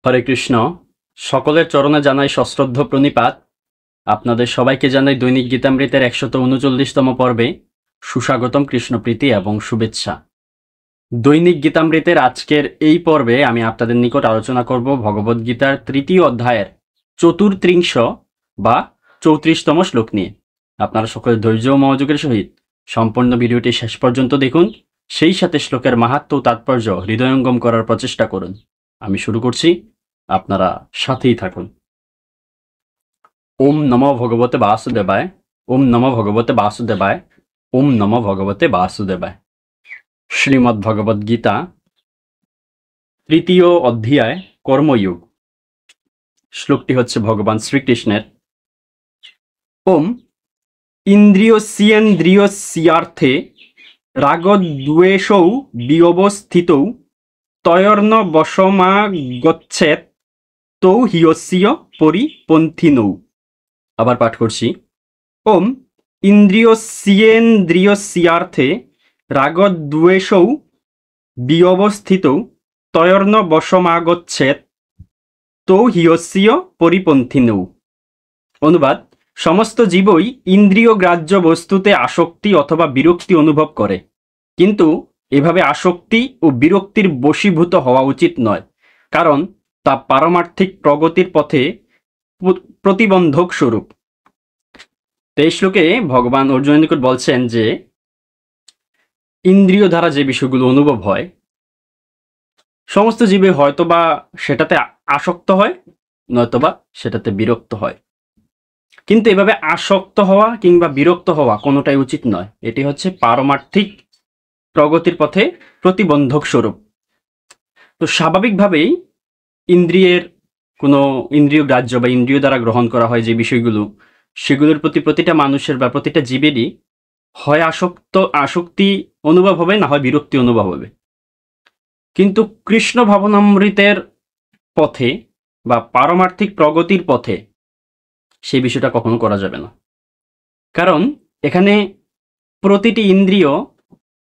হরে কৃষ্ণ। সকলের চরণে জানাই সশ্রদ্ধ প্রণিপাত। আপনাদের সবাইকে জানাই দৈনিক গীতামৃতের 139তম পর্বে সুস্বাগতম, কৃষ্ণপ্রীতি এবং শুভেচ্ছা। দৈনিক গীতামৃতের আজকের এই পর্বে আমি আপনাদের নিকট আলোচনা করব ভগবদ্গীতার 3য় অধ্যায়ের 34 বা 34তম শ্লোক নিয়ে। আপনারা সকলে ধৈর্য ও মনোযোগের সহিত সম্পূর্ণ ভিডিওটি শেষ পর্যন্ত দেখুন, সেই সাথে শ্লোকের মাহাত্ম্য ও তাৎপর্য হৃদয়ঙ্গম করার প্রচেষ্টা করুন। আমি শুরু করছি, আপনারা সাথেই থাকুন। ওম নমো ভগবতে বাসুদেবায়, ওম নমো ভগবতে বাসুদেবায়, ওম নমো ভগবতে বাসুদেবায়। শ্রীমদ্ ভগবদ গীতা 3য় অধ্যায় কর্মযোগ। শ্লোকটি হচ্ছে ভগবান শ্রীকৃষ্ণের। ওম ইন্দ্রিয়স্যেন্দ্রিয়স্যার্থে রাগদ্বেষৌ বিয়বস্থিতৌ তয়র্ন বশমাগচ্ছেৎ তৌ হিয়স্য পরিপন্থিনৌ। আবার পাঠ করছি। ওম ইন্দ্রিয়স্যেন্দ্রিয়স্যার্থে রাগদ্বেষৌ বিয়বস্থিতৌ তয়র্ন বশমাগচ্ছেৎ তৌ হিয়স্য পরিপন্থিনৌ। অনুবাদ: সমস্ত জীবই ইন্দ্রিয় গ্রাহ্য বস্তুতে আসক্তি অথবা বিরক্তি অনুভব করে, কিন্তু এভাবে আসক্তি ও বিরক্তির বশীভূত হওয়া উচিত নয়, কারণ তা পারমার্থিক প্রগতির পথে প্রতিবন্ধক স্বরূপ। এই শ্লোকে ভগবান অর্জুনের নিকট বলছেন যে ইন্দ্রিয় দ্বারা যে বিষয়গুলো অনুভব হয়, সমস্ত জীবে হয়তোবা সেটাতে আসক্ত হয়, নয়তোবা সেটাতে বিরক্ত হয়, কিন্তু এভাবে আসক্ত হওয়া কিংবা বিরক্ত হওয়া কোনোটাই উচিত নয়। এটি হচ্ছে পারমার্থিক প্রগতির পথে প্রতিবন্ধক স্বরূপ। তো স্বাভাবিকভাবেই ইন্দ্রিয়ের কোনো ইন্দ্রিয় গ্রাহ্য বা ইন্দ্রিয় দ্বারা গ্রহণ করা হয় যে বিষয়গুলো, সেগুলোর প্রতি প্রতিটা মানুষের বা প্রতিটা জীবেরই হয় আসক্তি অনুভব হবে, না হয় বিরক্তি অনুভব হবে। কিন্তু কৃষ্ণ ভাবনামৃতের পথে বা পারমার্থিক প্রগতির পথে সেই বিষয়টা কখনো করা যাবে না, কারণ এখানে প্রতিটি ইন্দ্রিয়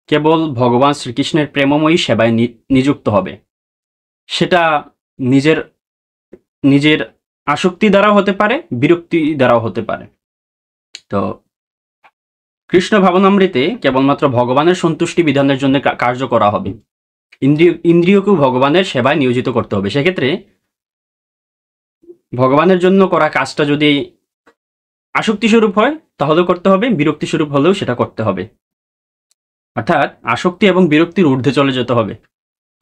কেবল ভগবান শ্রীকৃষ্ণের প্রেমময়ী সেবায় নিযুক্ত হবে। সেটা নিজের আসক্তি দ্বারাও হতে পারে, বিরক্তি দ্বারাও হতে পারে। তো কৃষ্ণ ভাবনামৃতে কেবলমাত্র ভগবানের সন্তুষ্টি বিধানের জন্য কার্য করা হবে। ইন্দ্রিয়কেও ভগবানের সেবায় নিয়োজিত করতে হবে। সেক্ষেত্রে ভগবানের জন্য করা কাজটা যদি আসক্তি স্বরূপ হয় তাহলেও করতে হবে, বিরক্তি স্বরূপ হলেও সেটা করতে হবে। অর্থাৎ আসক্তি এবং বিরক্তির ঊর্ধ্বে চলে যেতে হবে,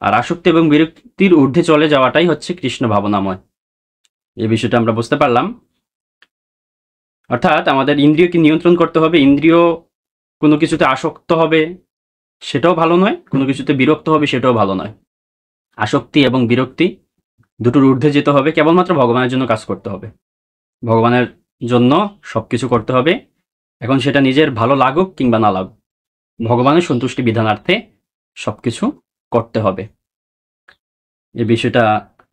আর আসক্তি এবং বিরক্তির ঊর্ধ্বে চলে যাওয়াটাই হচ্ছে কৃষ্ণ ভাবনাময়। এই বিষয়টা আমরা বুঝতে পারলাম। অর্থাৎ আমাদের ইন্দ্রিয়কে নিয়ন্ত্রণ করতে হবে। ইন্দ্রিয় কোনো কিছুতে আসক্ত হবে সেটাও ভালো নয়, কোনো কিছুতে বিরক্ত হবে সেটাও ভালো নয়। আসক্তি এবং বিরক্তি দুটোর ঊর্ধ্বে যেতে হবে। কেবলমাত্র ভগবানের জন্য কাজ করতে হবে, ভগবানের জন্য সবকিছু করতে হবে। এখন সেটা নিজের ভালো লাগুক কিংবা না লাগুক, ভগবানের সন্তুষ্টি বিধানার্থে সবকিছু করতে হবে। এই বিষয়টা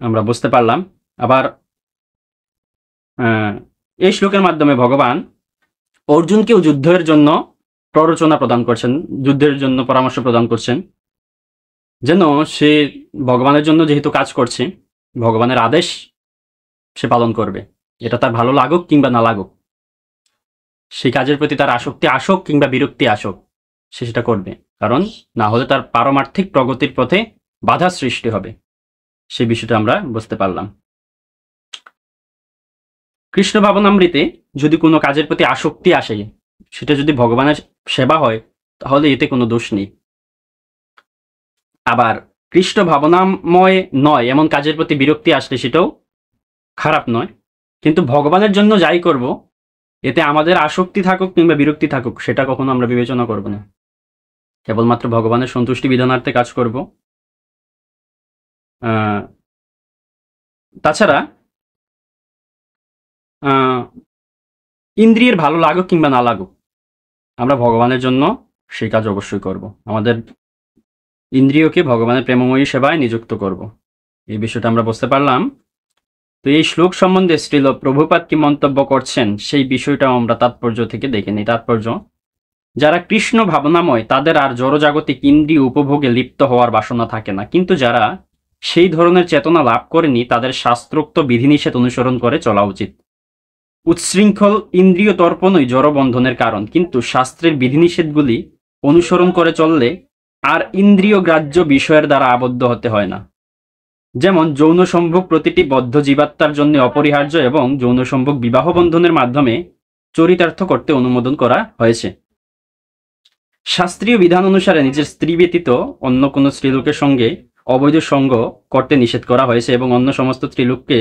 আমরা বুঝতে পারলাম। আবার এই শ্লোকের মাধ্যমে ভগবান অর্জুনকেও যুদ্ধের জন্য প্ররোচনা প্রদান করছেন, যুদ্ধের জন্য পরামর্শ প্রদান করছেন, যেন সে ভগবানের জন্য যেহেতু কাজ করছে, ভগবানের আদেশ সে পালন করবে। এটা তার ভালো লাগুক কিংবা না লাগুক, সেই কাজের প্রতি তার আসক্তি আসুক কিংবা বিরক্তি আসুক, সে সেটা করবে, কারণ না হলে তার পারমার্থিক প্রগতির পথে বাধা সৃষ্টি হবে। সেই বিষয়টা আমরা বুঝতে পারলাম। কৃষ্ণ ভাবনামৃতে যদি কোনো কাজের প্রতি আসক্তি আসে, সেটা যদি ভগবানের সেবা হয়, তাহলে এতে কোনো দোষ নেই। আবার কৃষ্ণ ভাবনাময় নয় এমন কাজের প্রতি বিরক্তি আসলে সেটাও খারাপ নয়, কিন্তু ভগবানের জন্য যাই করব, এতে আমাদের আসক্তি থাকুক কিংবা বিরক্তি থাকুক, সেটা কখনো আমরা বিবেচনা করব না। কেবলমাত্র ভগবানের সন্তুষ্টি বিধানার্থে কাজ করব। তাছাড়া ইন্দ্রিয়ের ভালো লাগুক কিংবা না লাগুক, আমরা ভগবানের জন্য সেই কাজ অবশ্যই করব। আমাদের ইন্দ্রিয়কে ভগবানের প্রেমময়ী সেবায় নিযুক্ত করব। এই বিষয়টা আমরা বুঝতে পারলাম। তো এই শ্লোক সম্বন্ধে শ্রীল প্রভুপাদ কি মন্তব্য করছেন, সেই বিষয়টাও আমরা তাৎপর্য থেকে দেখে নিই। তাৎপর্য: যারা কৃষ্ণ ভাবনাময় তাদের আর জড়জাগতিক ইন্দ্রিয় উপভোগে লিপ্ত হওয়ার বাসনা থাকে না, কিন্তু যারা সেই ধরনের চেতনা লাভ করেনি তাদের শাস্ত্রোক্ত বিধিনিষেধ অনুসরণ করে চলা উচিত। উচ্ছৃঙ্খল ইন্দ্রিয় তর্পণই জড়বন্ধনের কারণ, কিন্তু শাস্ত্রের বিধিনিষেধগুলি অনুসরণ করে চললে আর ইন্দ্রিয় গ্রাহ্য বিষয়ের দ্বারা আবদ্ধ হতে হয় না। যেমন যৌন সম্ভোগ প্রতিটি বদ্ধ জীবাত্মার জন্য অপরিহার্য এবং যৌন সম্ভোগ বিবাহ বন্ধনের মাধ্যমে চরিতার্থ করতে অনুমোদন করা হয়েছে। শাস্ত্রীয় বিধান অনুসারে নিজের স্ত্রী ব্যতীত অন্য কোনো স্ত্রীলোকের সঙ্গে অবৈধ সঙ্গ করতে নিষেধ করা হয়েছে এবং অন্য সমস্ত স্ত্রীলোককে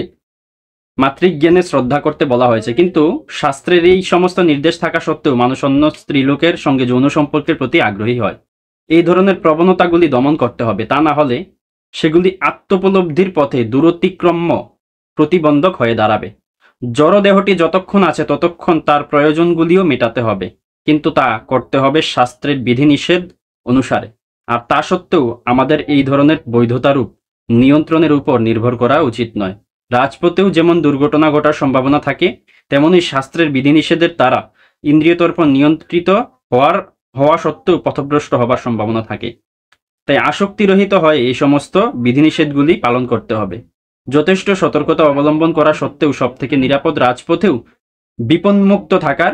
মাতৃজ্ঞানে শ্রদ্ধা করতে বলা হয়েছে। কিন্তু শাস্ত্রের এই সমস্ত নির্দেশ থাকা সত্ত্বেও মানুষ অন্য স্ত্রীলোকের সঙ্গে যৌন সম্পর্কের প্রতি আগ্রহী হয়। এই ধরনের প্রবণতাগুলি দমন করতে হবে, তা না হলে সেগুলি আত্মোপলব্ধির পথে দূরতিক্রম্য প্রতিবন্ধক হয়ে দাঁড়াবে। জড়দেহটি যতক্ষণ আছে ততক্ষণ তার প্রয়োজনগুলিও মেটাতে হবে, কিন্তু তা করতে হবে শাস্ত্রের বিধিনিষেধ অনুসারে। আর তা সত্ত্বেও আমাদের এই ধরনের বৈধতারূপ নিয়ন্ত্রণের উপর নির্ভর করা উচিত নয়। রাজপথেও যেমন দুর্ঘটনা ঘটার সম্ভাবনা থাকে, তেমনি শাস্ত্রের বিধিনিষেধের দ্বারা ইন্দ্রিয়তর্পণ নিয়ন্ত্রিত হওয়া সত্ত্বেও পথভ্রষ্ট হবার সম্ভাবনা থাকে। তাই আসক্তিরহিত হয়ে এই সমস্ত বিধিনিষেধগুলি পালন করতে হবে। যথেষ্ট সতর্কতা অবলম্বন করা সত্ত্বেও সবথেকে নিরাপদ রাজপথেও বিপন্মুক্ত থাকার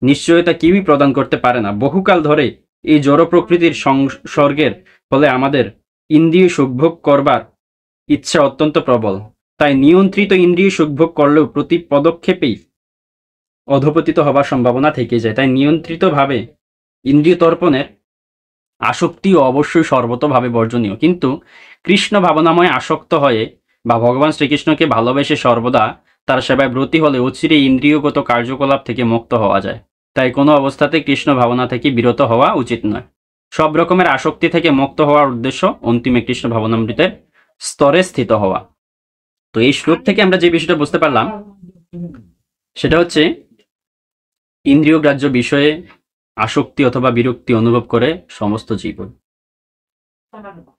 নিশ্চয়তা কেউই প্রদান করতে পারে না। বহুকাল ধরে এই জড় প্রকৃতির সংসর্গের ফলে আমাদের ইন্দ্রিয় সুখভোগ করবার ইচ্ছা অত্যন্ত প্রবল। তাই নিয়ন্ত্রিত ইন্দ্রিয় সুখভোগ করলেও প্রতি পদক্ষেপেই অধপতিত হবার সম্ভাবনা থেকে যায়। তাই নিয়ন্ত্রিতভাবে ইন্দ্রিয় তর্পণের আসক্তিও অবশ্যই সর্বতভাবে বর্জনীয়। কিন্তু কৃষ্ণ ভাবনাময় আসক্ত হয়ে বা ভগবান শ্রীকৃষ্ণকে ভালোবেসে সর্বদা তার সেবায় ব্রতী হলে অচিরে ইন্দ্রিয়গত কার্যকলাপ থেকে মুক্ত হওয়া যায়। তাই কোনো অবস্থাতে কৃষ্ণ ভাবনা থেকে বিরত হওয়া উচিত নয়। সব রকমের আসক্তি থেকে মুক্ত হওয়ার উদ্দেশ্য অন্তিমে কৃষ্ণ ভাবনামৃতের স্তরে স্থিত হওয়া। তো এই শ্লোক থেকে আমরা যে বিষয়টা বুঝতে পারলাম সেটা হচ্ছে ইন্দ্রিয় গ্রাহ্য বিষয়ে আসক্তি অথবা বিরক্তি অনুভব করে সমস্ত জীব।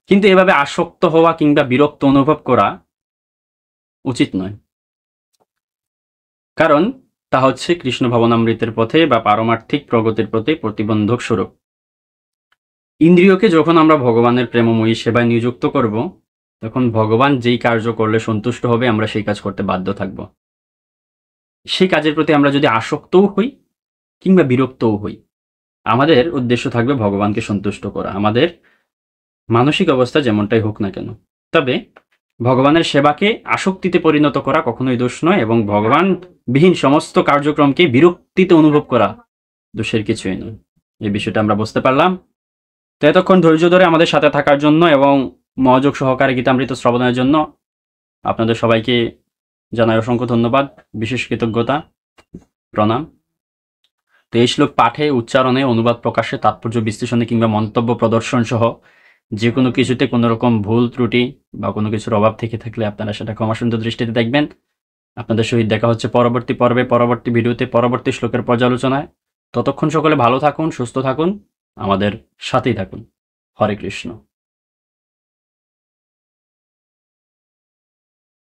কিন্তু এভাবে আসক্ত হওয়া কিংবা বিরক্ত অনুভব করা উচিত নয়, কারণ তা হচ্ছে কৃষ্ণ ভাবনামৃতের পথে বা পারমার্থিক প্রগতির পথে প্রতিবন্ধক স্বরূপ। ইন্দ্রিয়কে যখন আমরা ভগবানের প্রেমময়ী সেবায় নিযুক্ত করব, তখন ভগবান যেই কার্য করলে সন্তুষ্ট হবে আমরা সেই কাজ করতে বাধ্য থাকব। সেই কাজের প্রতি আমরা যদি আসক্তও হই কিংবা বিরক্তও হই, আমাদের উদ্দেশ্য থাকবে ভগবানকে সন্তুষ্ট করা, আমাদের মানসিক অবস্থা যেমনটাই হোক না কেন। তবে ভগবানের সেবাকে আসক্তিতে পরিণত করা কখনোই দোষ নয়, এবং ভগবান বিহীন সমস্ত কার্যক্রমকে বিরক্তিতে অনুভব করা দোষের কিছুই নয়। এই বিষয়টা আমরা বুঝতে পারলাম। তো এতক্ষণ ধৈর্য ধরে আমাদের সাথে থাকার জন্য এবং মনোযোগ সহকারে গীতামৃত শ্রবণের জন্য আপনাদের সবাইকে জানাই অসংখ্য ধন্যবাদ, বিশেষ কৃতজ্ঞতা, প্রণাম। তো এই শ্লোক পাঠে, উচ্চারণে, অনুবাদ প্রকাশে, তাৎপর্য বিশ্লেষণে কিংবা মন্তব্য প্রদর্শন সহ যে কোনো কিছুতে কোনো রকম ভুল ত্রুটি বা কোনো কিছুর অভাব থেকে থাকলে আপনারা সেটা ক্ষমাসুন্দর দৃষ্টিতে দেখবেন। আপনাদের সহিত দেখা হচ্ছে পরবর্তী পর্বে, পরবর্তী ভিডিওতে, পরবর্তী শ্লোকের পর্যালোচনায়। ততক্ষণ সকলে ভালো থাকুন, সুস্থ থাকুন, আমাদের সাথেই থাকুন। হরে কৃষ্ণ।